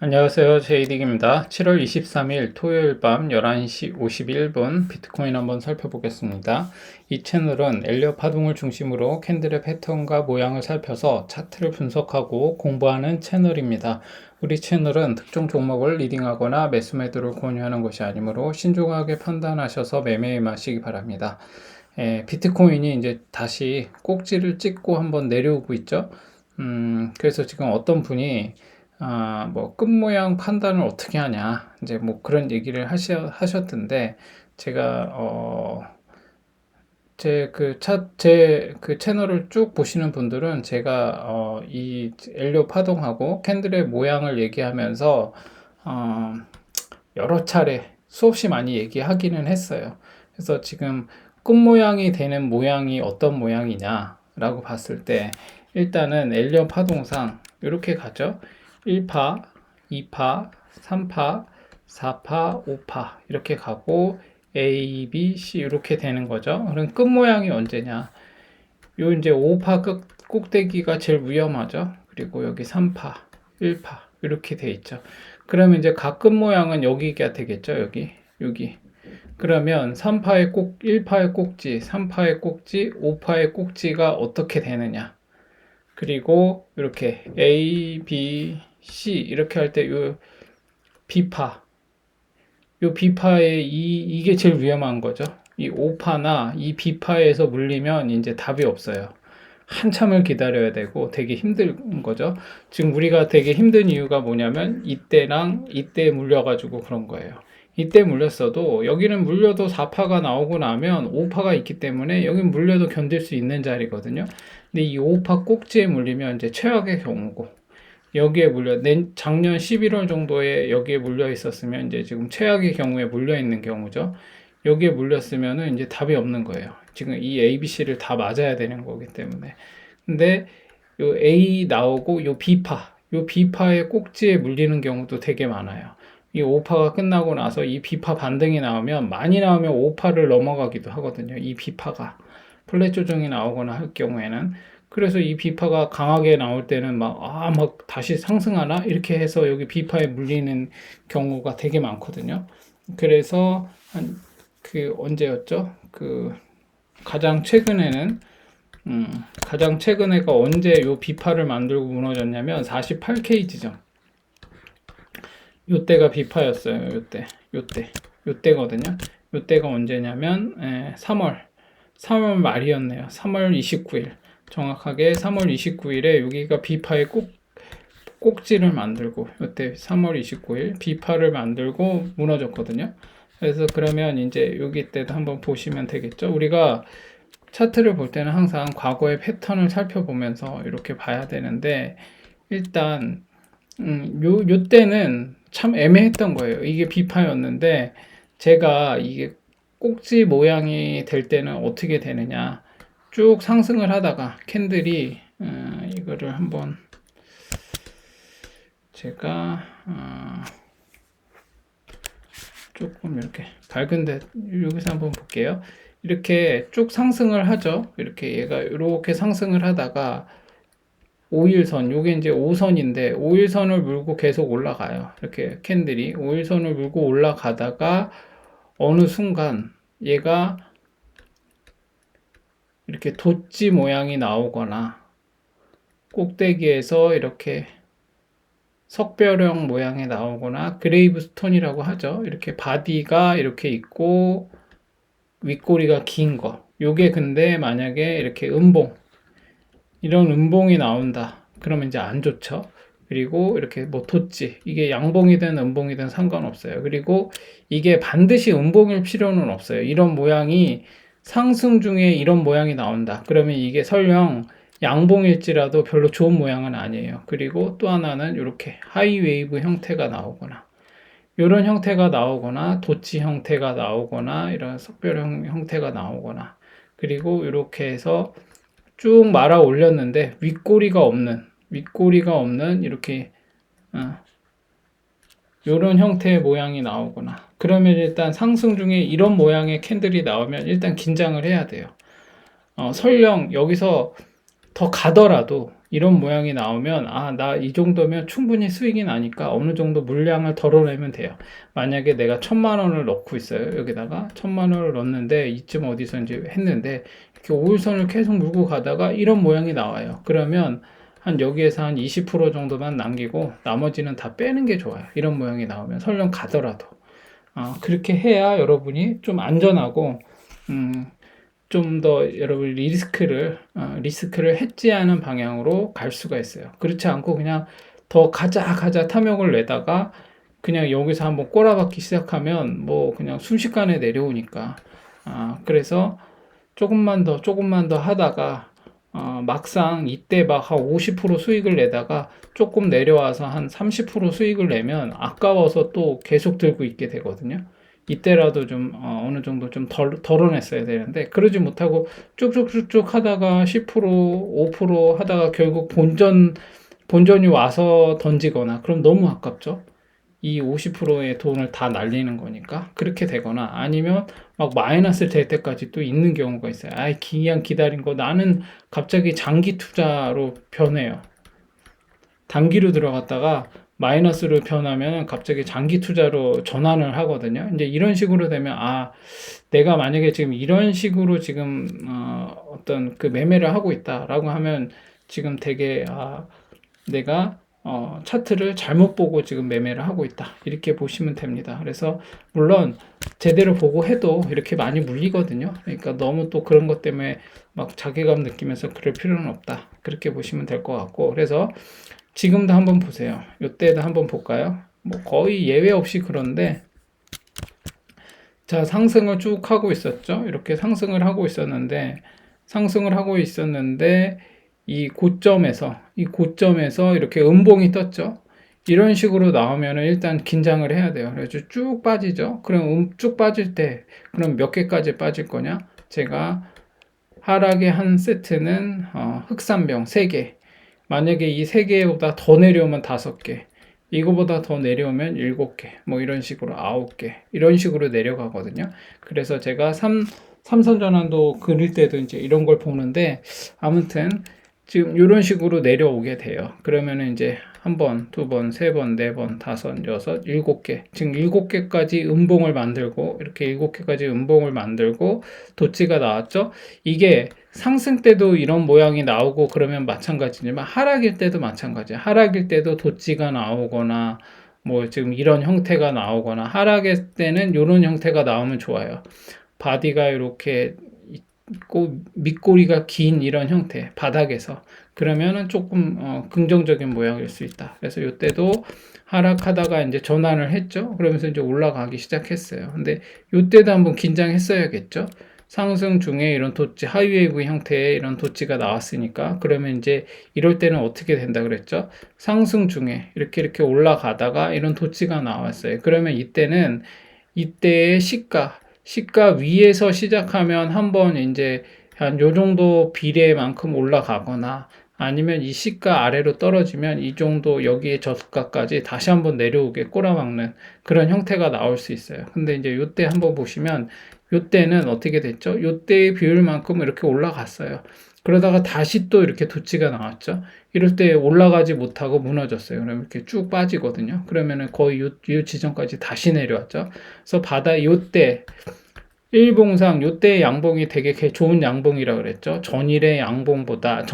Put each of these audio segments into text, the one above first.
안녕하세요. 제이딕입니다. 7월 23일 토요일 밤 11시 51분 비트코인 한번 살펴보겠습니다. 이 채널은 엘리엇 파동을 중심으로 캔들의 패턴과 모양을 살펴서 차트를 분석하고 공부하는 채널입니다. 우리 채널은 특정 종목을 리딩하거나 매수 매도를 권유하는 것이 아니므로 신중하게 판단하셔서 매매에 마시기 바랍니다. 비트코인이 이제 다시 꼭지를 찍고 한번 내려오고 있죠. 그래서 지금 어떤 분이 뭐, 끝 모양 판단을 어떻게 하냐, 이제 뭐 그런 얘기를 하셨던데, 제가, 제 그 채널을 쭉 보시는 분들은 제가, 이 엘리오 파동하고 캔들의 모양을 얘기하면서, 어, 여러 차례 수없이 많이 얘기하기는 했어요. 그래서 지금 끝 모양이 되는 모양이 어떤 모양이냐라고 봤을 때, 일단은 엘리오 파동상 이렇게 가죠. 1파, 2파, 3파, 4파, 5파 이렇게 가고 A, B, C 이렇게 되는 거죠. 그럼 끝 모양이 언제냐? 요 이제 5파 꼭대기가 제일 위험하죠. 그리고 여기 3파, 1파 이렇게 돼 있죠. 그러면 이제 각 끝 모양은 여기가 되겠죠. 여기. 그러면 3파의 1파의 꼭지, 3파의 꼭지, 5파의 꼭지가 어떻게 되느냐? 그리고 이렇게 A, B, C 이렇게 할 때 요 B파, 요 B파의 이게 제일 위험한 거죠. 이 5파나 이 B파에서 물리면 이제 답이 없어요. 한참을 기다려야 되고 되게 힘든 거죠. 지금 우리가 되게 힘든 이유가 뭐냐면 이때랑 이때 물려가지고 그런 거예요. 이때 물렸어도 여기는 물려도 4파가 나오고 나면 5파가 있기 때문에 여긴 물려도 견딜 수 있는 자리거든요. 근데 이 5파 꼭지에 물리면 이제 최악의 경우고 여기에 작년 11월 정도에 여기에 물려 있었으면 이제 지금 최악의 경우에 물려 있는 경우죠. 여기에 물렸으면은 이제 답이 없는 거예요. 지금 이 A, B, C를 다 맞아야 되는 거기 때문에. 근데 요 A 나오고 요 B파의 꼭지에 물리는 경우도 되게 많아요. 이 5파가 끝나고 나서 이 B파 반등이 나오면 많이 나오면 5파를 넘어가기도 하거든요. 이 B파가 플랫 조정이 나오거나 할 경우에는. 그래서 이 B파가 강하게 나올 때는 막 다시 상승하나? 이렇게 해서 여기 B파에 물리는 경우가 되게 많거든요. 그래서 언제였죠? 가장 최근에는, 가장 최근에가 언제 요 B파를 만들고 무너졌냐면 48K 지점. 요때가 B파였어요. 요때거든요. 요때가 언제냐면, 3월 말이었네요. 3월 29일. 정확하게 3월 29일에 여기가 B파의 꼭지를 만들고, 요때 3월 29일 B파를 만들고 무너졌거든요. 그래서 그러면 이제 여기 때도 한번 보시면 되겠죠. 우리가 차트를 볼 때는 항상 과거의 패턴을 살펴보면서 이렇게 봐야 되는데, 일단, 요 때는 참 애매했던 거예요. 이게 B파였는데, 제가 이게 꼭지 모양이 될 때는 어떻게 되느냐. 쭉 상승을 하다가 캔들이, 이거를 한번 제가, 조금 이렇게 밝은데 여기서 한번 볼게요. 이렇게 쭉 상승을 하죠. 이렇게 얘가 이렇게 상승을 하다가 5일선, 요게 이제 5선인데 5일선을 물고 계속 올라가요. 이렇게 캔들이 5일선을 물고 올라가다가 어느 순간 얘가 이렇게 돛지 모양이 나오거나 꼭대기에서 이렇게 석별형 모양이 나오거나 그레이브스톤이라고 하죠. 이렇게 바디가 이렇게 있고 윗꼬리가 긴 거. 요게 근데 만약에 이렇게 이런 음봉이 나온다. 그러면 이제 안 좋죠. 그리고 이렇게 뭐 돛지. 이게 양봉이든 음봉이든 상관없어요. 그리고 이게 반드시 음봉일 필요는 없어요. 이런 모양이 상승 중에 이런 모양이 나온다. 그러면 이게 설령 양봉일지라도 별로 좋은 모양은 아니에요. 그리고 또 하나는 이렇게 하이웨이브 형태가 나오거나 이런 형태가 나오거나 도치 형태가 나오거나 이런 석별형 형태가 나오거나 그리고 이렇게 해서 쭉 말아 올렸는데 윗꼬리가 없는 이렇게 이런 형태의 모양이 나오거나 그러면 일단 상승 중에 이런 모양의 캔들이 나오면 일단 긴장을 해야 돼요. 설령 여기서 더 가더라도 이런 모양이 나오면 나 이 정도면 충분히 수익이 나니까 어느 정도 물량을 덜어내면 돼요. 만약에 내가 1,000만 원을 넣고 있어요. 여기다가 1,000만 원을 넣었는데 이쯤 어디서 이제 했는데 이렇게 5일선을 계속 물고 가다가 이런 모양이 나와요. 그러면 한 여기에서 한 20% 정도만 남기고 나머지는 다 빼는 게 좋아요. 이런 모양이 나오면 설령 가더라도 그렇게 해야 여러분이 좀 안전하고 좀 더 여러분 리스크를 해지하는 방향으로 갈 수가 있어요. 그렇지 않고 그냥 더 가자 탐욕을 내다가 그냥 여기서 한번 꼬라박기 시작하면 뭐 그냥 순식간에 내려오니까 그래서 조금만 더 하다가 막상 이때 막 한 50% 수익을 내다가 조금 내려와서 한 30% 수익을 내면 아까워서 또 계속 들고 있게 되거든요. 이때라도 좀 어느 정도 좀 덜어냈어야 되는데 그러지 못하고 쭉쭉쭉쭉 하다가 10% 5% 하다가 결국 본전이 와서 던지거나 그럼 너무 아깝죠. 이 50%의 돈을 다 날리는 거니까 그렇게 되거나 아니면 막 마이너스 될 때까지 또 있는 경우가 있어요. 그냥 기다린 거 나는 갑자기 장기 투자로 변해요. 단기로 들어갔다가 마이너스로 변하면 갑자기 장기 투자로 전환을 하거든요. 이제 이런 식으로 되면 내가 만약에 지금 이런 식으로 지금 어떤 그 매매를 하고 있다라고 하면 지금 되게 내가 차트를 잘못 보고 지금 매매를 하고 있다. 이렇게 보시면 됩니다. 그래서 물론 제대로 보고 해도 이렇게 많이 물리거든요. 그러니까 너무 또 그런 것 때문에 막 자괴감 느끼면서 그럴 필요는 없다. 그렇게 보시면 될 것 같고 그래서 지금도 한번 보세요. 이때도 한번 볼까요? 뭐 거의 예외 없이 그런데 자, 상승을 쭉 하고 있었죠. 이렇게 상승을 하고 있었는데 이 고점에서 이렇게 음봉이 떴죠. 이런 식으로 나오면 일단 긴장을 해야 돼요. 그래서 쭉 빠지죠. 그럼 쭉 빠질 때 그럼 몇 개까지 빠질 거냐? 제가 하락의 한 세트는 흑산병 3개. 만약에 이 3개보다 더 내려오면 5개. 이거보다 더 내려오면 7개, 뭐 이런 식으로 9개, 이런 식으로 내려가거든요. 그래서 제가 삼선 전환도 그릴 때도 이제 이런 걸 보는데, 아무튼 지금 이런 식으로 내려오게 돼요. 그러면은 이제 한 번, 두 번, 세 번, 네 번, 다섯, 여섯, 7개. 지금 7개까지 음봉을 만들고, 이렇게 7개까지 음봉을 만들고, 도치가 나왔죠? 이게 상승 때도 이런 모양이 나오고 그러면 마찬가지지만, 하락일 때도 마찬가지예요. 하락일 때도 도치가 나오거나, 뭐 지금 이런 형태가 나오거나, 하락일 때는 이런 형태가 나오면 좋아요. 바디가 이렇게 있고 밑꼬리가 긴 이런 형태 바닥에서 그러면은 조금 긍정적인 모양일 수 있다. 그래서 이때도 하락하다가 이제 전환을 했죠. 그러면서 이제 올라가기 시작했어요. 근데 이때도 한번 긴장했어야겠죠. 상승 중에 이런 도치 하이웨이브 형태의 이런 도치가 나왔으니까 그러면 이제 이럴 때는 어떻게 된다 그랬죠? 상승 중에 이렇게 올라가다가 이런 도치가 나왔어요. 그러면 이때의 시가 위에서 시작하면 한번 이제 한 요 정도 비례만큼 올라가거나 아니면 이 시가 아래로 떨어지면 이 정도 여기에 저가까지 다시 한번 내려오게 꼬라박는 그런 형태가 나올 수 있어요. 근데 이제 요때 한번 보시면 요때는 어떻게 됐죠? 요때의 비율만큼 이렇게 올라갔어요. 그러다가 다시 또 이렇게 도치가 나왔죠. 이럴 때 올라가지 못하고 무너졌어요. 그러면 이렇게 쭉 빠지거든요. 그러면은 거의 요 지점까지 다시 내려왔죠. 그래서 요때 일봉상 요때 양봉이 되게 좋은 양봉이라 그랬죠. 전일의 음봉보다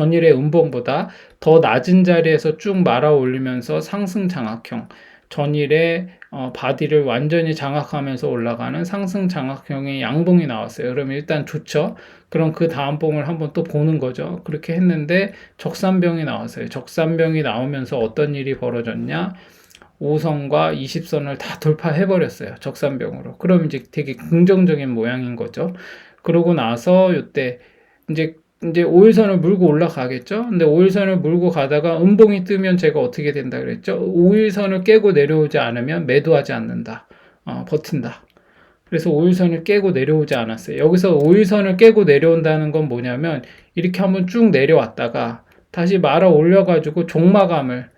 더 낮은 자리에서 쭉 말아 올리면서 상승 장악형, 전일의 바디를 완전히 장악하면서 올라가는 상승 장악형의 양봉이 나왔어요. 그러면 일단 좋죠. 그럼 그 다음 봉을 한번 또 보는 거죠. 그렇게 했는데 적산병이 나왔어요. 적산병이 나오면서 어떤 일이 벌어졌냐? 5선과 20선을 다 돌파해 버렸어요. 적산병으로. 그럼 이제 되게 긍정적인 모양인 거죠. 그러고 나서 이때 이제 5일선을 물고 올라가겠죠. 근데 5일선을 물고 가다가 음봉이 뜨면 제가 어떻게 된다 그랬죠? 5일선을 깨고 내려오지 않으면 매도하지 않는다. 버틴다. 그래서 5일선을 깨고 내려오지 않았어요. 여기서 5일선을 깨고 내려온다는 건 뭐냐면 이렇게 한번 쭉 내려왔다가 다시 말아 올려가지고 종마감을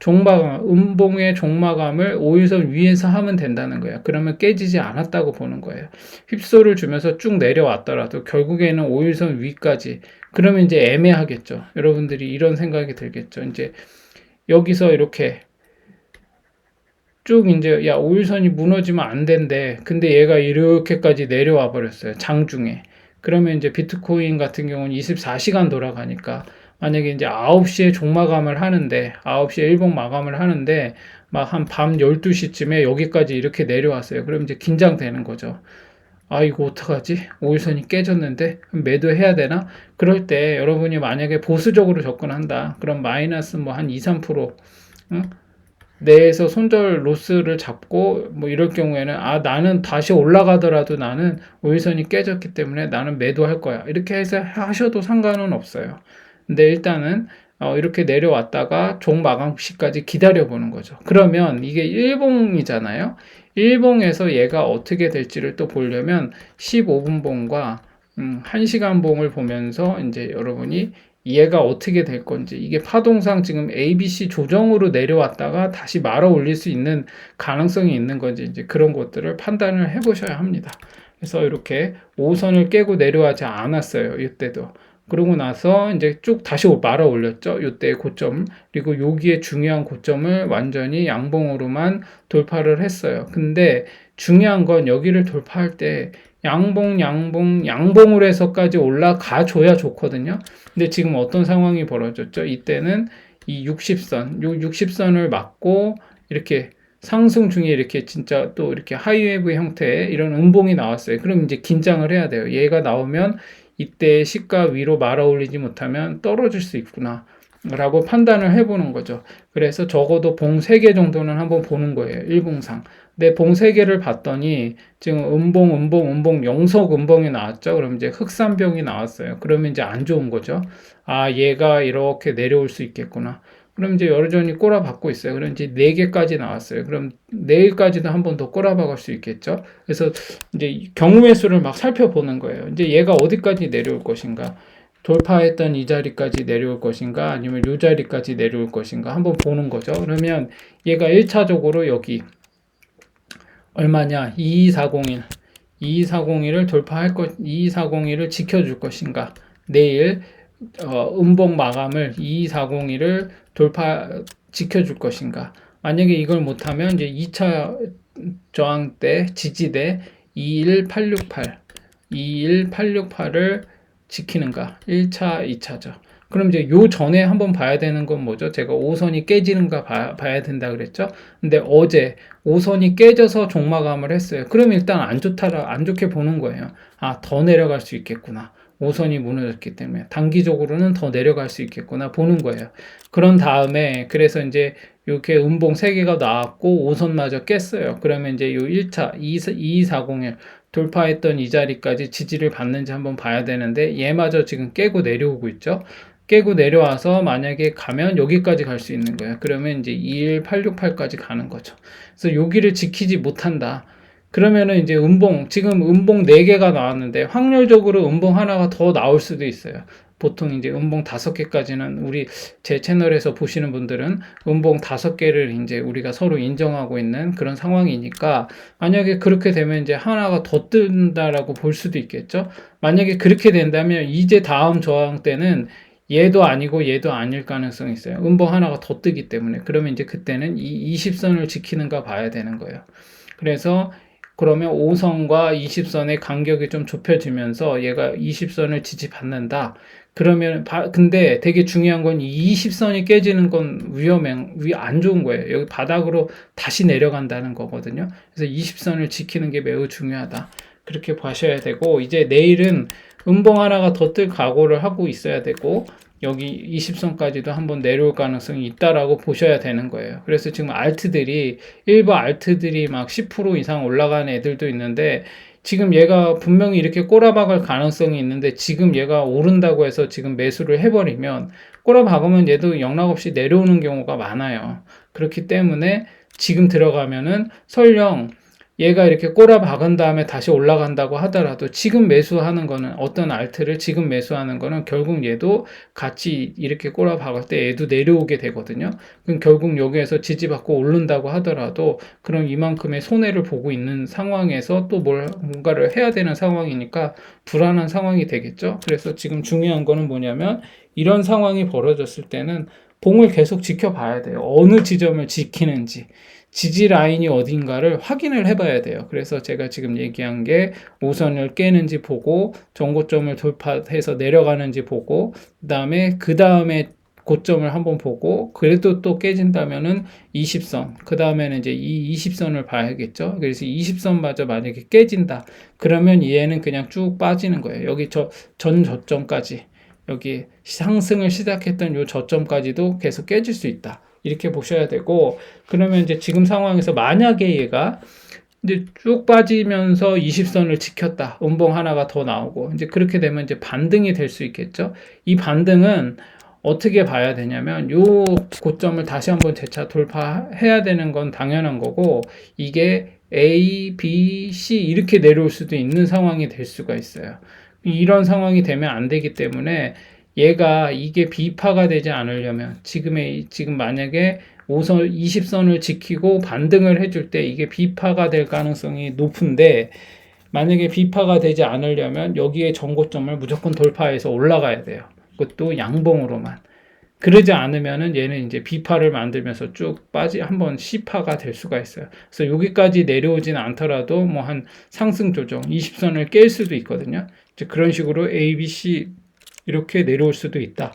종마감, 음봉의 종마감을 5일선 위에서 하면 된다는 거예요. 그러면 깨지지 않았다고 보는 거예요. 휩소를 주면서 쭉 내려왔더라도 결국에는 5일선 위까지, 그러면 이제 애매하겠죠. 여러분들이 이런 생각이 들겠죠. 이제 여기서 이렇게 쭉 이제, 야, 5일선이 무너지면 안 된대. 근데 얘가 이렇게까지 내려와 버렸어요. 장중에. 그러면 이제 비트코인 같은 경우는 24시간 돌아가니까, 만약에 이제 9시에 종마감을 하는데, 9시에 일봉 마감을 하는데, 막 한 밤 12시쯤에 여기까지 이렇게 내려왔어요. 그럼 이제 긴장되는 거죠. 아, 이거 어떡하지? 5일선이 깨졌는데? 그럼 매도해야 되나? 그럴 때 여러분이 만약에 보수적으로 접근한다. 그럼 마이너스 뭐 한 2, 3%, 응? 내에서 손절 로스를 잡고 뭐 이럴 경우에는, 아, 나는 다시 올라가더라도 나는 5일선이 깨졌기 때문에 나는 매도할 거야, 이렇게 해서 하셔도 상관은 없어요. 근데 일단은 이렇게 내려왔다가 종 마감 시까지 기다려 보는 거죠. 그러면 이게 일봉이잖아요. 일봉에서 얘가 어떻게 될지를 또 보려면 15분 봉과 1시간 봉을 보면서 이제 여러분이 얘가 어떻게 될 건지, 이게 파동상 지금 ABC 조정으로 내려왔다가 다시 말아 올릴 수 있는 가능성이 있는 건지, 이제 그런 것들을 판단을 해 보셔야 합니다. 그래서 이렇게 5선을 깨고 내려가지 않았어요, 이때도. 그러고 나서 이제 쭉 다시 말아 올렸죠, 이때의 고점. 그리고 여기에 중요한 고점을 완전히 양봉으로만 돌파를 했어요. 근데 중요한 건 여기를 돌파할 때 양봉으로 해서까지 올라가 줘야 좋거든요. 근데 지금 어떤 상황이 벌어졌죠? 이때는 이 60선, 요 60선을 맞고 이렇게 상승 중에 이렇게 진짜 또 이렇게 하이웨브 형태의 이런 음봉이 나왔어요. 그럼 이제 긴장을 해야 돼요. 얘가 나오면 이때 시가 위로 말아 올리지 못하면 떨어질 수 있구나 라고 판단을 해보는 거죠. 그래서 적어도 봉 3개 정도는 한번 보는 거예요, 일봉상. 근데 봉 3개를 봤더니 지금 음봉, 영속 음봉이 나왔죠. 그럼 이제 흑산병이 나왔어요. 그러면 이제 안 좋은 거죠. 아, 얘가 이렇게 내려올 수 있겠구나. 그럼 이제 여전히 꼬라박고 있어요. 그럼 이제 4개까지 나왔어요. 그럼 내일까지도 한 번 더 꼬라박을 수 있겠죠. 그래서 이제 경우의 수를 막 살펴보는 거예요. 이제 얘가 어디까지 내려올 것인가. 돌파했던 이 자리까지 내려올 것인가, 아니면 이 자리까지 내려올 것인가 한번 보는 거죠. 그러면 얘가 1차적으로 여기 얼마냐, 2241을 돌파할 것, 2241을 지켜줄 것인가, 내일 음봉 마감을 2241을 지켜줄 것인가. 만약에 이걸 못하면 이제 2차 저항대 지지대 21868을 지키는가. 1차, 2차죠. 그럼 이제 요 전에 한번 봐야 되는 건 뭐죠? 제가 5선이 깨지는가 봐야 된다 그랬죠? 근데 어제 5선이 깨져서 종마감을 했어요. 그럼 일단 안 좋게 보는 거예요. 아, 더 내려갈 수 있겠구나. 5선이 무너졌기 때문에 단기적으로는 더 내려갈 수 있겠구나 보는 거예요. 그런 다음에 그래서 이제 이렇게 음봉 3개가 나왔고 5선마저 깼어요. 그러면 이제 요 1차 2241 돌파했던 이 자리까지 지지를 받는지 한번 봐야 되는데, 얘마저 지금 깨고 내려오고 있죠. 깨고 내려와서 만약에 가면 여기까지 갈 수 있는 거예요. 그러면 이제 21868까지 가는 거죠. 그래서 여기를 지키지 못한다. 그러면은 이제 지금 음봉 4개가 나왔는데 확률적으로 음봉 하나가 더 나올 수도 있어요. 보통 이제 음봉 5개까지는 제 채널에서 보시는 분들은 음봉 5개를 이제 우리가 서로 인정하고 있는 그런 상황이니까, 만약에 그렇게 되면 이제 하나가 더 뜬다라고 볼 수도 있겠죠. 만약에 그렇게 된다면 이제 다음 저항 때는 얘도 아니고 얘도 아닐 가능성이 있어요. 음봉 하나가 더 뜨기 때문에. 그러면 이제 그때는 이 20선을 지키는가 봐야 되는 거예요. 그래서 그러면 5선과 20선의 간격이 좀 좁혀지면서 얘가 20선을 지지받는다. 그러면 근데 되게 중요한 건 20선이 깨지는 건 안 좋은 거예요. 여기 바닥으로 다시 내려간다는 거거든요. 그래서 20선을 지키는 게 매우 중요하다. 그렇게 보셔야 되고, 이제 내일은 음봉 하나가 더 뜰 각오를 하고 있어야 되고, 여기 20선까지도 한번 내려올 가능성이 있다라고 보셔야 되는 거예요. 그래서 지금 일부 알트들이 막 10% 이상 올라가는 애들도 있는데, 지금 얘가 분명히 이렇게 꼬라박을 가능성이 있는데, 지금 얘가 오른다고 해서 지금 매수를 해버리면 꼬라박으면 얘도 영락없이 내려오는 경우가 많아요. 그렇기 때문에 지금 들어가면은 설령 얘가 이렇게 꼬라 박은 다음에 다시 올라간다고 하더라도 지금 매수하는 거는 어떤 알트를 지금 매수하는 거는 결국 얘도 같이 이렇게 꼬라 박을 때 얘도 내려오게 되거든요. 그럼 결국 여기에서 지지받고 오른다고 하더라도 그럼 이만큼의 손해를 보고 있는 상황에서 또 뭔가를 해야 되는 상황이니까 불안한 상황이 되겠죠. 그래서 지금 중요한 거는 뭐냐면 이런 상황이 벌어졌을 때는 봉을 계속 지켜봐야 돼요. 어느 지점을 지키는지. 지지 라인이 어딘가를 확인을 해봐야 돼요. 그래서 제가 지금 얘기한 게 5선을 깨는지 보고 전고점을 돌파해서 내려가는지 보고 그 다음에 고점을 한번 보고 그래도 또 깨진다면은 20선 그 다음에는 이제 이 20선을 봐야겠죠. 그래서 20선마저 만약에 깨진다 그러면 얘는 그냥 쭉 빠지는 거예요. 여기 전 저점까지 여기 상승을 시작했던 요 저점까지도 계속 깨질 수 있다. 이렇게 보셔야 되고, 그러면 이제 지금 상황에서 만약에 얘가 이제 쭉 빠지면서 20선을 지켰다. 음봉 하나가 더 나오고, 이제 그렇게 되면 이제 반등이 될 수 있겠죠. 이 반등은 어떻게 봐야 되냐면, 요 고점을 다시 한번 재차 돌파해야 되는 건 당연한 거고, 이게 A, B, C 이렇게 내려올 수도 있는 상황이 될 수가 있어요. 이런 상황이 되면 안 되기 때문에 얘가 이게 비파가 되지 않으려면 지금 만약에 5선 20선을 지키고 반등을 해줄 때 이게 비파가 될 가능성이 높은데 만약에 비파가 되지 않으려면 여기에 전고점을 무조건 돌파해서 올라가야 돼요. 그것도 양봉으로만. 그러지 않으면은 얘는 이제 비파를 만들면서 쭉 한번 C파가 될 수가 있어요. 그래서 여기까지 내려오진 않더라도 뭐 한 상승 조정 20선을 깰 수도 있거든요. 이제 그런 식으로 A, B, C 이렇게 내려올 수도 있다.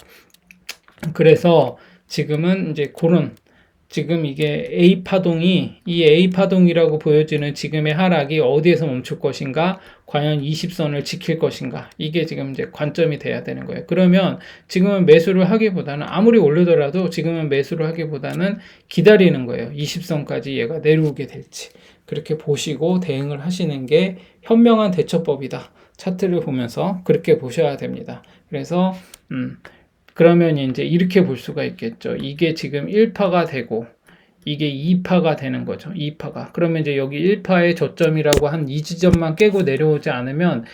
그래서 지금은 이제 지금 이게 이 A 파동이라고 보여지는 지금의 하락이 어디에서 멈출 것인가, 과연 20선을 지킬 것인가, 이게 지금 이제 관점이 돼야 되는 거예요. 그러면 지금은 매수를 하기보다는 아무리 올르더라도 지금은 매수를 하기보다는 기다리는 거예요. 20선까지 얘가 내려오게 될지. 그렇게 보시고 대응을 하시는 게 현명한 대처법이다. 차트를 보면서 그렇게 보셔야 됩니다. 그래서 그러면 이제 이렇게 볼 수가 있겠죠. 이게 지금 1파가 되고 이게 2파가 되는 거죠. 2파가. 그러면 이제 여기 1파의 저점이라고 한 이 지점만 깨고 내려오지 않으면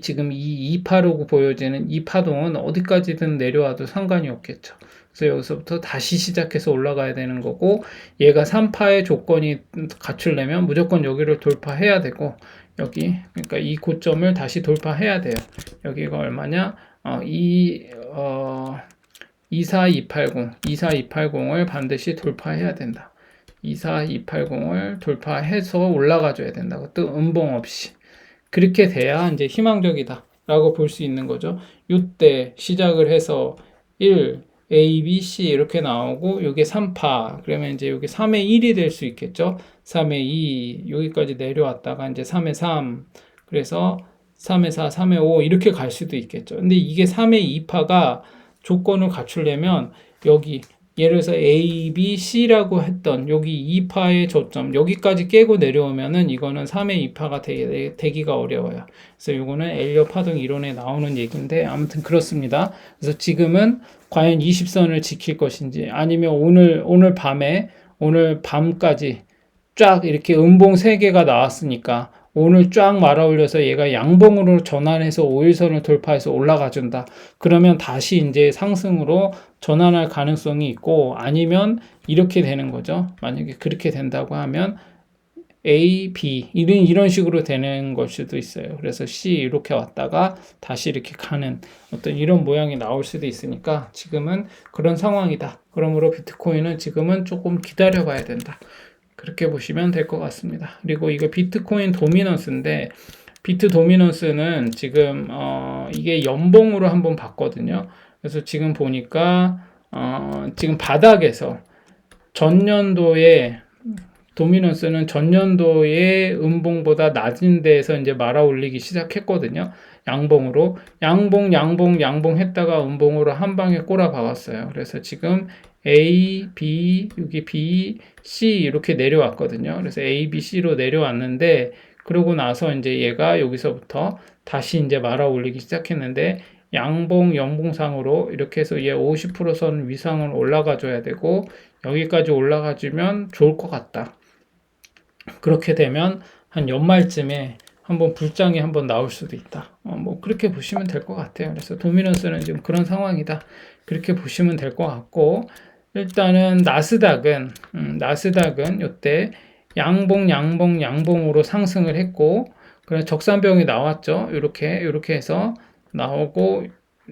지금 이 2파라고 보여지는 이 파동은 어디까지든 내려와도 상관이 없겠죠. 그래서 여기서부터 다시 시작해서 올라가야 되는 거고 얘가 3파의 조건이 갖추려면 무조건 여기를 돌파해야 되고 그러니까 이 고점을 다시 돌파해야 돼요. 여기가 얼마냐? 24280을 반드시 돌파해야 된다. 24280을 돌파해서 올라가줘야 된다. 그것도 음봉 없이. 그렇게 돼야 이제 희망적이다. 라고 볼 수 있는 거죠. 이때 시작을 해서 1, A, B, C 이렇게 나오고, 요게 3파. 그러면 이제 요게 3의 1이 될 수 있겠죠. 3의 2, 여기까지 내려왔다가 이제 3의 3. 그래서 3의 4, 3의 5 이렇게 갈 수도 있겠죠. 근데 이게 3의 2파가 조건을 갖추려면 여기 예를 들어서 A, B, C라고 했던 여기 2파의 저점 여기까지 깨고 내려오면은 이거는 3의 2파가 되기가 어려워요. 그래서 이거는 엘리엇 파동 이론에 나오는 얘기인데 아무튼 그렇습니다. 그래서 지금은 과연 20선을 지킬 것인지 아니면 오늘 밤까지 쫙 이렇게 음봉 3개가 나왔으니까 오늘 쫙 말아 올려서 얘가 양봉으로 전환해서 5일선을 돌파해서 올라가 준다. 그러면 다시 이제 상승으로 전환할 가능성이 있고 아니면 이렇게 되는 거죠. 만약에 그렇게 된다고 하면 A, B 이런 식으로 되는 걸 수도 있어요. 그래서 C 이렇게 왔다가 다시 이렇게 가는 어떤 이런 모양이 나올 수도 있으니까 지금은 그런 상황이다. 그러므로 비트코인은 지금은 조금 기다려 봐야 된다. 그렇게 보시면 될 것 같습니다. 그리고 이거 비트코인 도미넌스인데 비트 도미넌스는 지금 이게 연봉으로 한번 봤거든요. 그래서 지금 보니까 지금 바닥에서 전년도에 도미넌스는 전년도의 음봉보다 낮은 데에서 이제 말아 올리기 시작했거든요. 양봉으로 양봉 했다가 음봉으로 한 방에 꼬라 박았어요. 그래서 지금 A, B, 여기 B, C 이렇게 내려왔거든요. 그래서 A, B, C로 내려왔는데 그러고 나서 이제 얘가 여기서부터 다시 이제 말아 올리기 시작했는데 연봉상으로 이렇게 해서 얘 50%선 위상을 올라가 줘야 되고 여기까지 올라가 주면 좋을 것 같다. 그렇게 되면 한 연말쯤에 한번 불장이 한번 나올 수도 있다. 뭐 그렇게 보시면 될 것 같아요. 그래서 도미노스는 지금 그런 상황이다. 그렇게 보시면 될 것 같고, 일단은 나스닥은 이때 양봉으로 상승을 했고, 그래서 적산병이 나왔죠. 이렇게 해서 나오고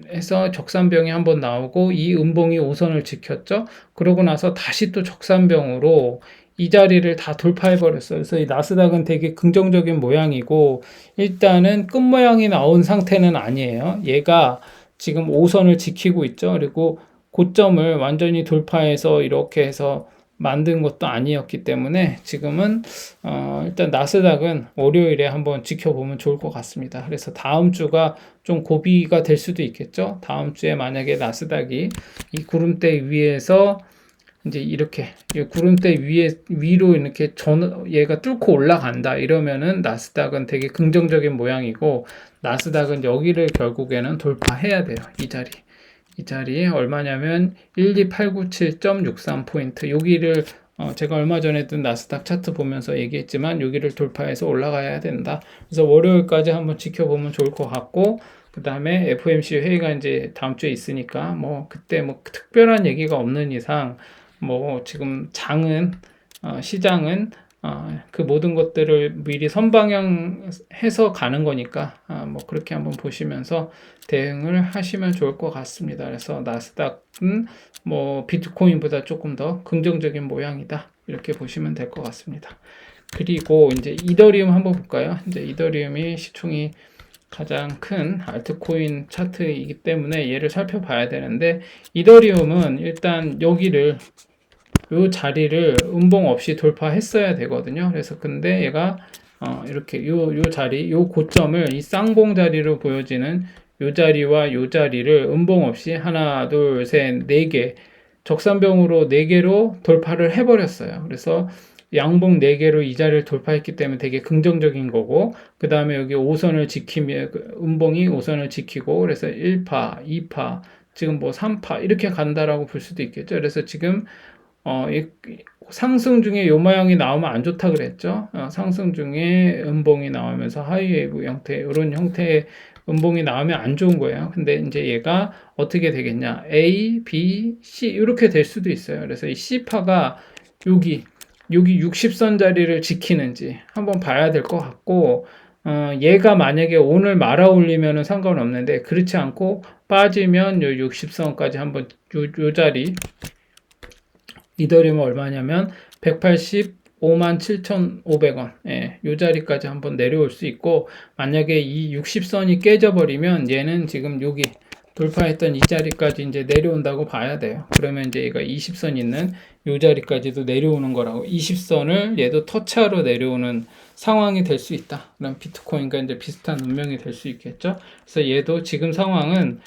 해서 적산병이 한번 나오고 이 음봉이 5선을 지켰죠. 그러고 나서 다시 또 적산병으로 이 자리를 다 돌파해 버렸어요. 그래서 이 나스닥은 되게 긍정적인 모양이고, 일단은 끝 모양이 나온 상태는 아니에요. 얘가 지금 5선을 지키고 있죠. 그리고 고점을 완전히 돌파해서 이렇게 해서 만든 것도 아니었기 때문에 지금은 일단 나스닥은 월요일에 한번 지켜보면 좋을 것 같습니다. 그래서 다음 주가 좀 고비가 될 수도 있겠죠. 다음 주에 만약에 나스닥이 이 구름대 위에서 이제 이렇게 구름대 위로 이렇게 얘가 뚫고 올라간다 이러면은 나스닥은 되게 긍정적인 모양이고, 나스닥은 여기를 결국에는 돌파해야 돼요. 이 자리 얼마냐면 12897.63포인트. 여기를 제가 얼마 전에도 나스닥 차트 보면서 얘기했지만 여기를 돌파해서 올라가야 된다. 그래서 월요일까지 한번 지켜보면 좋을 것 같고, 그 다음에 FOMC 회의가 이제 다음 주에 있으니까 뭐 그때 뭐 특별한 얘기가 없는 이상 뭐 지금 시장은 그 모든 것들을 미리 선방향해서 가는 거니까 뭐 그렇게 한번 보시면서 대응을 하시면 좋을 것 같습니다. 그래서 나스닥은 뭐 비트코인보다 조금 더 긍정적인 모양이다. 이렇게 보시면 될 것 같습니다. 그리고 이제 이더리움 한번 볼까요? 이제 이더리움이 시총이 가장 큰 알트코인 차트이기 때문에 얘를 살펴봐야 되는데, 이더리움은 일단 여기를 요 자리를 음봉 없이 돌파했어야 되거든요. 그래서 근데 얘가 이렇게 요 자리, 요 고점을 이 쌍봉 자리로 보여지는 요 자리와 요 자리를 음봉 없이 하나, 둘, 셋, 네 개, 적산병으로 네 개로 돌파를 해버렸어요. 그래서 양봉 4개로 이 자리를 돌파했기 때문에 되게 긍정적인 거고, 그 다음에 여기 5선을 지키며, 음봉이 5선을 지키고, 그래서 1파, 2파, 지금 뭐 3파, 이렇게 간다라고 볼 수도 있겠죠. 그래서 지금 이 상승 중에 요 모양이 나오면 안 좋다 그랬죠. 상승 중에 음봉이 나오면서 하이웨이브 형태, 이런 형태의 음봉이 나오면 안 좋은 거예요. 근데 이제 얘가 어떻게 되겠냐? A, B, C 이렇게 될 수도 있어요. 그래서 이 C파가 여기 60선 자리를 지키는지 한번 봐야 될 것 같고, 얘가 만약에 오늘 말아 올리면은 상관없는데 그렇지 않고 빠지면 요 60선까지 한번 요 자리, 이더리움은 얼마냐면 185만 7,500원. 예, 요 자리까지 한번 내려올 수 있고, 만약에 이 60선이 깨져버리면 얘는 지금 여기 돌파했던 이 자리까지 이제 내려온다고 봐야 돼요. 그러면 이제 얘가 20선 있는 요 자리까지도 내려오는 거라고, 20선을 얘도 터치하러 내려오는 상황이 될 수 있다. 그럼 비트코인과 이제 비슷한 운명이 될 수 있겠죠. 그래서 얘도 지금 상황은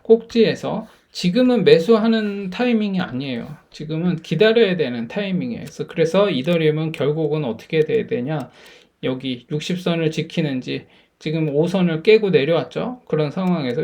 꼭지에서 지금은 매수하는 타이밍이 아니에요. 지금은 기다려야 되는 타이밍이에요. 그래서 이더리움은 결국은 어떻게 돼야 되냐? 여기 60선을 지키는지, 지금 5선을 깨고 내려왔죠. 그런 상황에서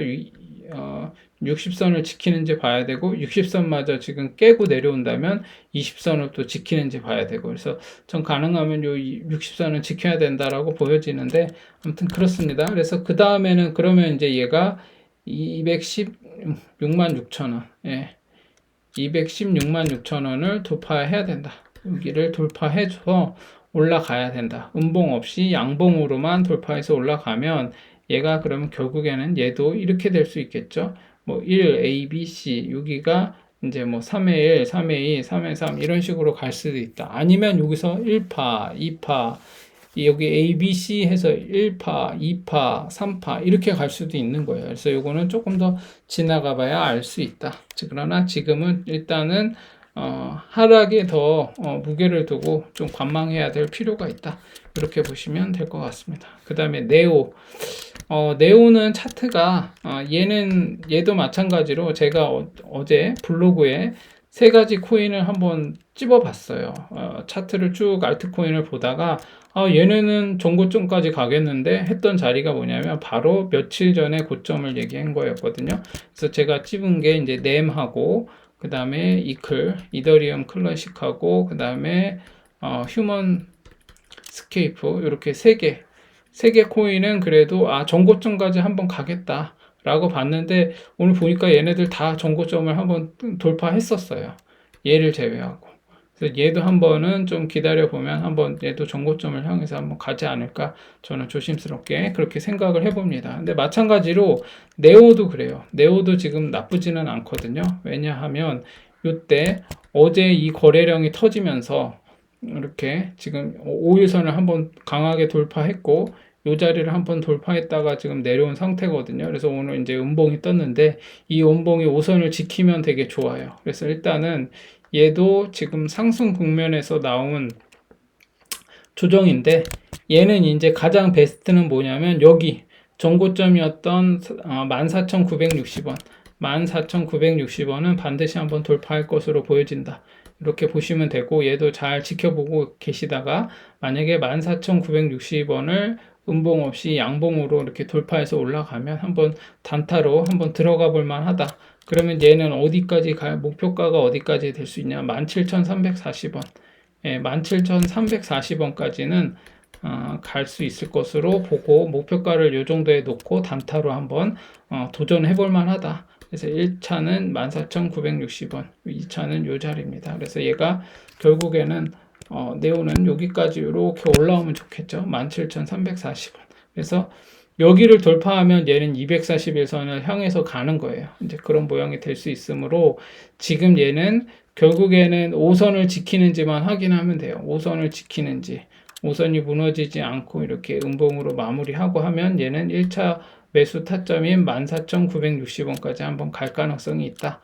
60선을 지키는지 봐야 되고, 60선마저 지금 깨고 내려온다면 20선을 또 지키는지 봐야 되고, 그래서 전 가능하면 요 60선을 지켜야 된다라고 보여지는데, 아무튼 그렇습니다. 그래서 그 다음에는 그러면 이제 얘가 216만 6천원, 예, 216만 6천원을 돌파해야 된다. 여기를 돌파해서 올라가야 된다. 음봉 없이 양봉으로만 돌파해서 올라가면 얘가 그러면 결국에는 얘도 이렇게 될 수 있겠죠. 뭐 1, A, B, C, 여기가 이제 뭐 3의 1, 3의 2, 3의 3 이런 식으로 갈 수도 있다. 아니면 여기서 1파, 2파, 여기 A, B, C 해서 1파, 2파, 3파 이렇게 갈 수도 있는 거예요. 그래서 요거는 조금 더 지나가 봐야 알 수 있다. 그러나 지금은 일단은 하락에 더 무게를 두고 좀 관망해야 될 필요가 있다. 이렇게 보시면 될 것 같습니다. 그 다음에 네오는 차트가 얘도 마찬가지로 제가 어제 블로그에 세 가지 코인을 한번 찝어봤어요. 차트를 쭉 알트코인을 보다가 얘네는 전고점까지 가겠는데 했던 자리가 뭐냐면 바로 며칠 전에 고점을 얘기한 거였거든요. 그래서 제가 찝은 게 이제 넴하고, 그 다음에 이더리움 클래식하고, 그 다음에 휴먼 스케이프 이렇게 세 개 코인은 그래도 전고점까지 한번 가겠다라고 봤는데 오늘 보니까 얘네들 다 전고점을 한번 돌파했었어요. 얘를 제외하고. 그래서 얘도 한번은 좀 기다려 보면 한번 얘도 전고점을 향해서 한번 가지 않을까 저는 조심스럽게 그렇게 생각을 해봅니다. 근데 마찬가지로 네오도 그래요. 네오도 지금 나쁘지는 않거든요. 왜냐하면 이때 어제 이 거래량이 터지면서 이렇게 지금 5일선을 한번 강하게 돌파했고 이 자리를 한번 돌파했다가 지금 내려온 상태거든요. 그래서 오늘 이제 음봉이 떴는데 이 음봉이 5선을 지키면 되게 좋아요. 그래서 일단은 얘도 지금 상승 국면에서 나온 조정인데 얘는 이제 가장 베스트는 뭐냐면 여기 전고점이었던 14,960원 14,960원은 반드시 한번 돌파할 것으로 보여진다. 이렇게 보시면 되고 얘도 잘 지켜보고 계시다가 만약에 14,960원을 음봉 없이 양봉으로 이렇게 돌파해서 올라가면 한번 단타로 한번 들어가 볼 만하다. 그러면 얘는 어디까지 목표가가 어디까지 될 수 있냐? 17,340원. 예, 17,340원까지는 갈 수 있을 것으로 보고 목표가를 이 정도에 놓고 단타로 한번 도전해 볼 만하다. 그래서 1차는 14,960원, 2차는 이 자리입니다. 그래서 얘가 결국에는 네오는 여기까지 이렇게 올라오면 좋겠죠. 17,340원. 그래서 여기를 돌파하면 얘는 241선을 향해서 가는 거예요. 이제 그런 모양이 될 수 있으므로 지금 얘는 결국에는 5선을 지키는지만 확인하면 돼요. 5선을 지키는지. 5선이 무너지지 않고 이렇게 음봉으로 마무리하고 하면 얘는 1차 매수 타점인 14,960원까지 한번 갈 가능성이 있다.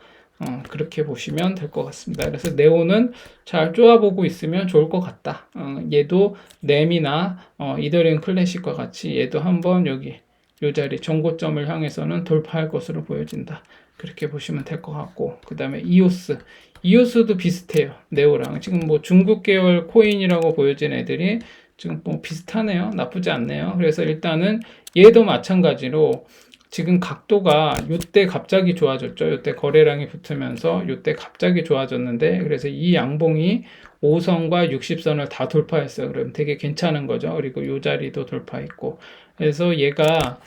그렇게 보시면 될 것 같습니다. 그래서 네오는 잘 쪼아보고 있으면 좋을 것 같다. 얘도 램이나 이더리움 클래식과 같이 얘도 한번 여기 이 자리 전고점을 향해서는 돌파할 것으로 보여진다. 그렇게 보시면 될 것 같고 그 다음에 이오스도 비슷해요. 네오랑 지금 뭐 중국 계열 코인이라고 보여진 애들이 지금 뭐 비슷하네요. 나쁘지 않네요. 그래서 일단은 얘도 마찬가지로 지금 각도가 이때 갑자기 좋아졌죠. 이때 거래량이 붙으면서 이때 갑자기 좋아졌는데 그래서 이 양봉이 5선과 60선을 다 돌파했어요. 그럼 되게 괜찮은 거죠. 그리고 이 자리도 돌파했고 그래서 얘가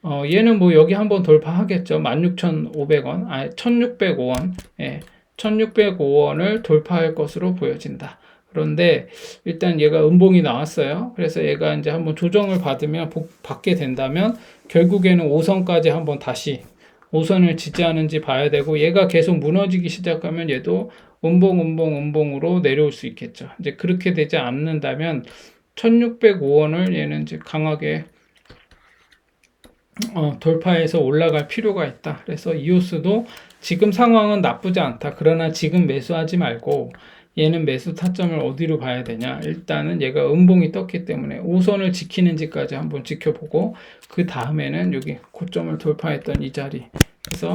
얘는 뭐 여기 한번 돌파하겠죠. 16,500원, 1,605원, 예, 1,605원을 돌파할 것으로 보여진다. 그런데 일단 얘가 음봉이 나왔어요. 그래서 얘가 이제 한번 조정을 받게 된다면 결국에는 5선까지 한번 다시 5선을 지지하는지 봐야 되고 얘가 계속 무너지기 시작하면 얘도 음봉으로 내려올 수 있겠죠. 이제 그렇게 되지 않는다면 1,605원을 얘는 이제 강하게 돌파해서 올라갈 필요가 있다. 그래서 이오스도 지금 상황은 나쁘지 않다. 그러나 지금 매수하지 말고 얘는 매수 타점을 어디로 봐야 되냐? 일단은 얘가 음봉이 떴기 때문에 5선을 지키는지까지 한번 지켜보고 그 다음에는 여기 고점을 돌파했던 이 자리. 그래서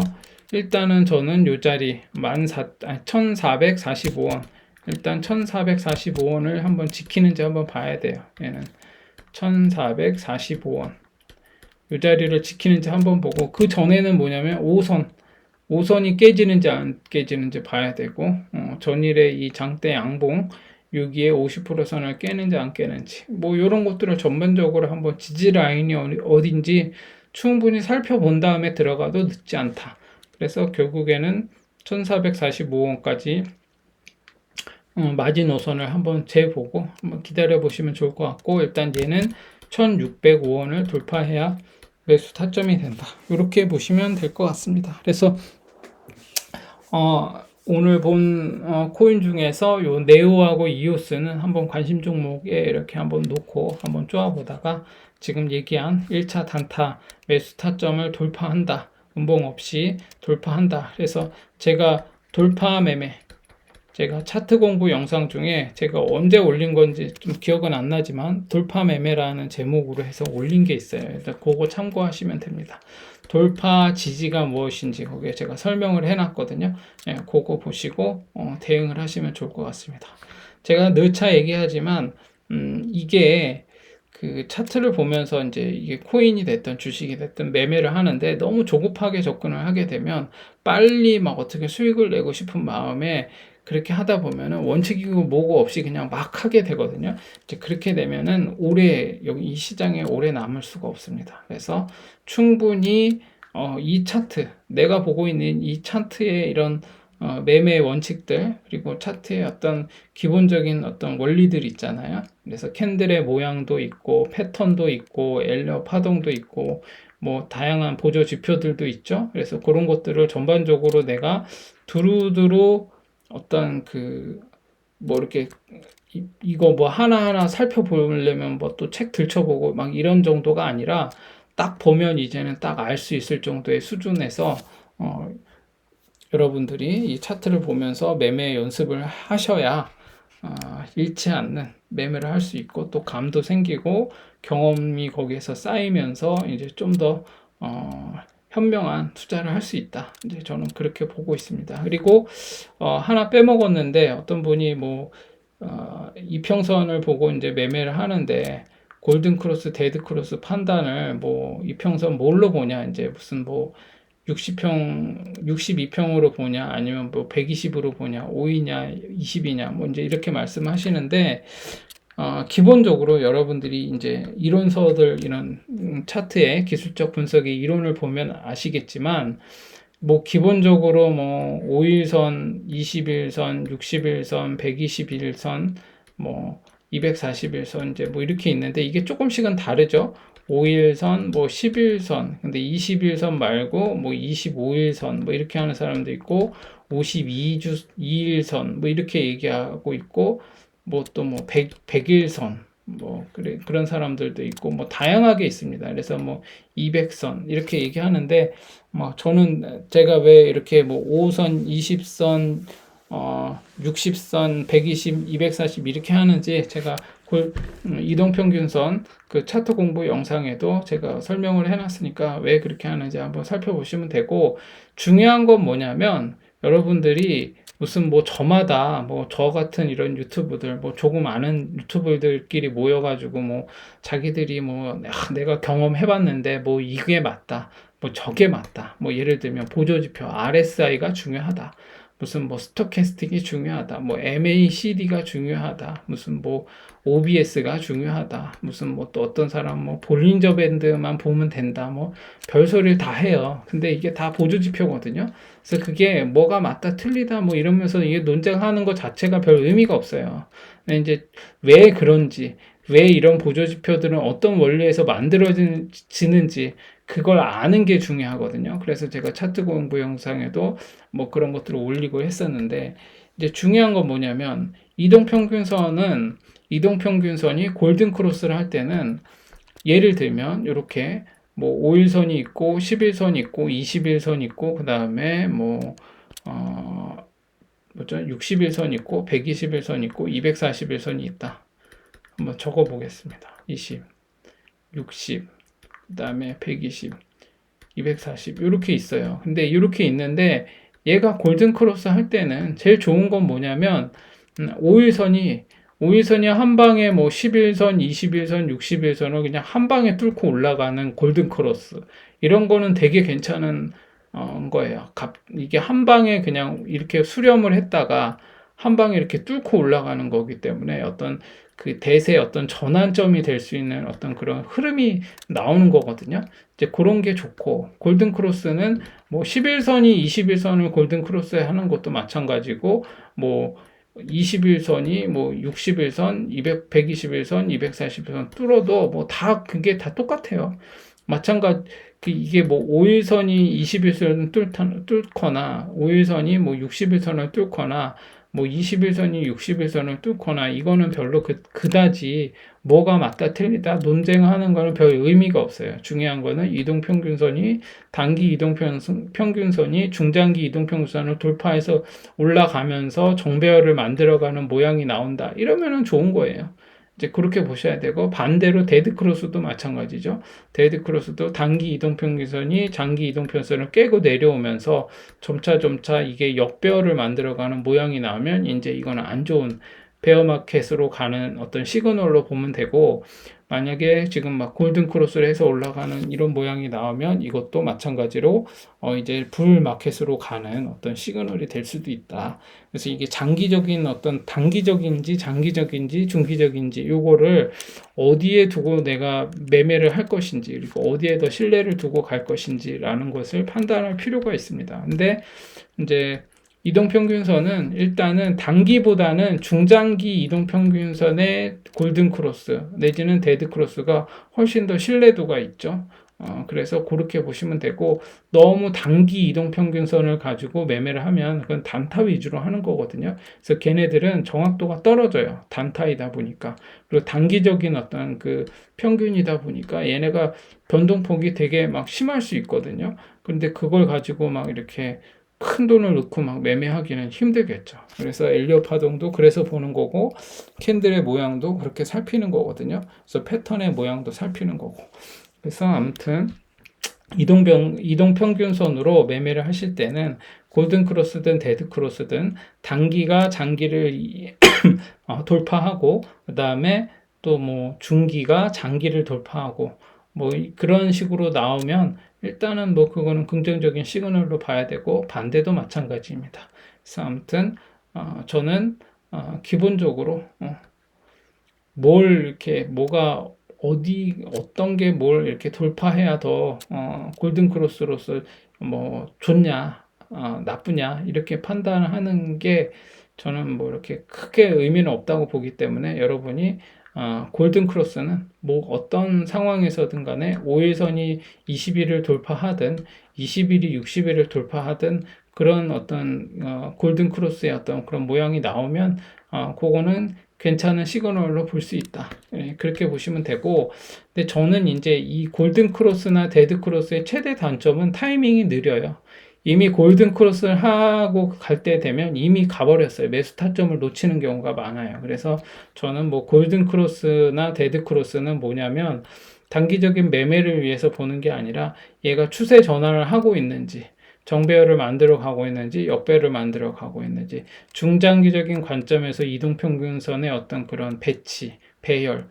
일단은 저는 이 자리 1,445원 일단 1,445원을 한번 지키는지 한번 봐야 돼요. 얘는 1,445원 이 자리를 지키는지 한번 보고 그 전에는 뭐냐면 5선이 깨지는지 안 깨지는지 봐야 되고 전일의 이 장대 양봉 여기에 50% 선을 깨는지 안 깨는지 뭐 이런 것들을 전반적으로 한번 지지 라인이 어딘지 충분히 살펴본 다음에 들어가도 늦지 않다. 그래서 결국에는 1445원까지 마지노선을 한번 재보고 한번 기다려 보시면 좋을 것 같고 일단 얘는 1605원을 돌파해야 매수 타점이 된다. 이렇게 보시면 될 것 같습니다. 그래서 오늘 본 코인 중에서 요 네오하고 이오스는 한번 관심 종목에 이렇게 한번 놓고 한번 쪼아보다가 지금 얘기한 1차 단타 매수 타점을 돌파한다. 음봉 없이 돌파한다. 그래서 제가 돌파 매매 제가 차트 공부 영상 중에 제가 언제 올린 건지 좀 기억은 안 나지만 돌파 매매라는 제목으로 해서 올린 게 있어요. 일단 그거 참고하시면 됩니다. 돌파 지지가 무엇인지 거기에 제가 설명을 해놨거든요. 예, 그거 보시고 대응을 하시면 좋을 것 같습니다. 제가 늘차 얘기하지만 이게 그 차트를 보면서 이제 이게 코인이 됐든 주식이 됐든 매매를 하는데 너무 조급하게 접근을 하게 되면 빨리 막 어떻게 수익을 내고 싶은 마음에 그렇게 하다 보면은 원칙이고 뭐고 없이 그냥 막 하게 되거든요. 이제 그렇게 되면은 오래 여기 이 시장에 오래 남을 수가 없습니다. 그래서 충분히 이 차트, 내가 보고 있는 이 차트의 이런 매매 원칙들, 그리고 차트의 어떤 기본적인 어떤 원리들 있잖아요. 그래서 캔들의 모양도 있고, 패턴도 있고, 엘리어 파동도 있고, 뭐 다양한 보조 지표들도 있죠. 그래서 그런 것들을 전반적으로 내가 두루두루 어떤 뭐 이렇게 이거 뭐 하나하나 살펴보려면 뭐 또 책 들춰보고 막 이런 정도가 아니라 딱 보면 이제는 딱 알 수 있을 정도의 수준에서 여러분들이 이 차트를 보면서 매매 연습을 하셔야 잃지 않는 매매를 할 수 있고 또 감도 생기고 경험이 거기에서 쌓이면서 이제 좀 더 현명한 투자를 할 수 있다. 이제 저는 그렇게 보고 있습니다. 그리고 하나 빼먹었는데 어떤 분이 뭐 이평선을 보고 이제 매매를 하는데 골든 크로스, 데드 크로스 판단을 뭐 이평선 뭘로 보냐 이제 무슨 뭐 60평, 62평으로 보냐, 아니면 뭐 120으로 보냐, 5이냐, 20이냐, 뭐 이제 이렇게 말씀하시는데, 기본적으로 여러분들이 이제 이론서들, 이런 차트의 기술적 분석의 이론을 보면 아시겠지만, 뭐 기본적으로 뭐 5일선, 21선, 61선, 121선, 뭐 241선 이제 뭐 이렇게 있는데 이게 조금씩은 다르죠. 5일선, 뭐 11선, 근데 21선 말고 뭐 25일선 뭐 이렇게 하는 사람도 있고 52일선 뭐 이렇게 얘기하고 있고 뭐 또 뭐 100일선 뭐 그런 사람들도 있고 뭐 다양하게 있습니다. 그래서 뭐 200선 이렇게 얘기하는데 뭐 저는 제가 왜 이렇게 뭐 5선, 20선, 60선, 120, 240 이렇게 하는지 제가 이동평균선 그 차트 공부 영상에도 제가 설명을 해놨으니까 왜 그렇게 하는지 한번 살펴보시면 되고, 중요한 건 뭐냐면 여러분들이 무슨 뭐 저마다 뭐 저 같은 이런 유튜브들 뭐 조금 아는 유튜브들끼리 모여가지고 뭐 자기들이 뭐 내가 경험해봤는데 뭐 이게 맞다 뭐 저게 맞다 뭐 예를 들면 보조지표 RSI가 중요하다, 무슨 뭐 스토캐스틱이 중요하다, 뭐 MACD가 중요하다, 무슨 뭐 OBS가 중요하다, 무슨 뭐 또 어떤 사람 뭐 볼린저 밴드만 보면 된다, 뭐 별소리를 다 해요. 근데 이게 다 보조지표거든요. 그래서 그게 뭐가 맞다 틀리다 뭐 이러면서 이게 논쟁하는 것 자체가 별 의미가 없어요. 근데 이제 왜 그런지, 왜 이런 보조지표들은 어떤 원리에서 만들어지는지 그걸 아는 게 중요하거든요. 그래서 제가 차트 공부 영상에도 뭐 그런 것들을 올리고 했었는데, 이제 중요한 건 뭐냐면 이동평균선이 골든 크로스를 할 때는 예를 들면 이렇게 뭐 5일선이 있고 11선이 있고 21선 있고 그다음에 뭐 뭐죠? 60일선 있고 121선 있고 241선이 있다. 한번 적어 보겠습니다. 20, 60, 그다음에 120, 240 이렇게 있어요. 근데 이렇게 있는데 얘가 골든 크로스 할 때는 제일 좋은 건 뭐냐면 5일선이 한 방에 뭐 11선, 21선, 61선을 그냥 한 방에 뚫고 올라가는 골든 크로스. 이런 거는 되게 괜찮은 거예요. 이게 한 방에 그냥 이렇게 수렴을 했다가 한 방에 이렇게 뚫고 올라가는 거기 때문에 어떤 그 대세의 어떤 전환점이 될 수 있는 어떤 그런 흐름이 나오는 거거든요. 이제 그런 게 좋고, 골든 크로스는 뭐 11선이 21선을 골든 크로스에 하는 것도 마찬가지고, 뭐 21선이 뭐 61선, 121선, 241선 뚫어도 뭐 다 그게 다 똑같아요. 마찬가지 이게 뭐 5일선이 21선을 뚫거나 5일선이 뭐 61선을 뚫거나 뭐 21선이 61선을 뚫거나 이거는 별로 그다지 뭐가 맞다 틀리다 논쟁하는 거는 별 의미가 없어요. 중요한 거는 이동평균선이 단기 이동평균선이 중장기 이동평균선을 돌파해서 올라가면서 정배열을 만들어가는 모양이 나온다. 이러면은 좋은 거예요. 이제 그렇게 보셔야 되고, 반대로 데드크로스도 마찬가지죠. 데드크로스도 단기 이동평균선이 장기 이동평균선을 깨고 내려오면서 점차 이게 역배열을 만들어가는 모양이 나오면 이제 이거는 안 좋은 베어마켓으로 가는 어떤 시그널로 보면 되고, 만약에 지금 막 골든 크로스를 해서 올라가는 이런 모양이 나오면 이것도 마찬가지로 이제 불 마켓으로 가는 어떤 시그널이 될 수도 있다. 그래서 이게 장기적인 어떤 단기적인지 장기적인지 중기적인지 요거를 어디에 두고 내가 매매를 할 것인지, 그리고 어디에 더 신뢰를 두고 갈 것인지라는 것을 판단할 필요가 있습니다. 근데 이제 이동평균선은 일단은 단기보다는 중장기 이동평균선의 골든크로스 내지는 데드크로스가 훨씬 더 신뢰도가 있죠. 그래서 그렇게 보시면 되고, 너무 단기 이동평균선을 가지고 매매를 하면 그건 단타 위주로 하는 거거든요. 그래서 걔네들은 정확도가 떨어져요. 단타이다 보니까. 그리고 단기적인 어떤 그 평균이다 보니까 얘네가 변동폭이 되게 막 심할 수 있거든요. 그런데 그걸 가지고 막 이렇게 큰 돈을 넣고 막 매매하기는 힘들겠죠. 그래서 엘리엇 파동도 그래서 보는 거고, 캔들의 모양도 그렇게 살피는 거거든요. 그래서 패턴의 모양도 살피는 거고. 그래서 아무튼 이동평균선으로 매매를 하실 때는 골든 크로스든 데드 크로스든 단기가 장기를 돌파하고, 그 다음에 또 뭐 중기가 장기를 돌파하고, 뭐 그런 식으로 나오면 일단은 뭐 그거는 긍정적인 시그널로 봐야 되고, 반대도 마찬가지입니다. 그래서 아무튼 저는 기본적으로 뭘 이렇게 뭐가 어떤 게 뭘 이렇게 돌파해야 더 골든 크로스로서 뭐 좋냐 나쁘냐 이렇게 판단하는 게 저는 뭐 이렇게 크게 의미는 없다고 보기 때문에, 여러분이 골든 크로스는 뭐 어떤 상황에서든 간에 5일선이 20일을 돌파하든 20일이 60일을 돌파하든 그런 어떤 골든 크로스의 어떤 그런 모양이 나오면 그거는 괜찮은 시그널로 볼 수 있다. 예, 그렇게 보시면 되고, 근데 저는 이제 이 골든 크로스나 데드 크로스의 최대 단점은 타이밍이 느려요. 이미 골든 크로스를 하고 갈 때 되면 이미 가버렸어요. 매수 타점을 놓치는 경우가 많아요. 그래서 저는 뭐 골든 크로스나 데드 크로스는 뭐냐면 단기적인 매매를 위해서 보는 게 아니라 얘가 추세 전환을 하고 있는지, 정배열을 만들어 가고 있는지, 역배열을 만들어 가고 있는지, 중장기적인 관점에서 이동평균선의 어떤 그런 배치, 배열,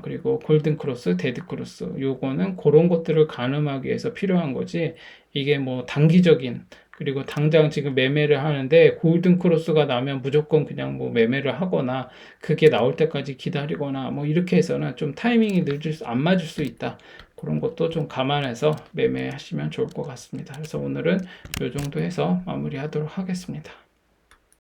그리고 골든크로스, 데드크로스, 요거는 그런 것들을 가늠하기 위해서 필요한 거지, 이게 뭐 단기적인, 그리고 당장 지금 매매를 하는데 골든크로스가 나면 무조건 그냥 뭐 매매를 하거나 그게 나올 때까지 기다리거나 뭐 이렇게 해서는 좀 타이밍이 안 맞을 수 있다. 그런 것도 좀 감안해서 매매하시면 좋을 것 같습니다. 그래서 오늘은 이 정도 해서 마무리하도록 하겠습니다.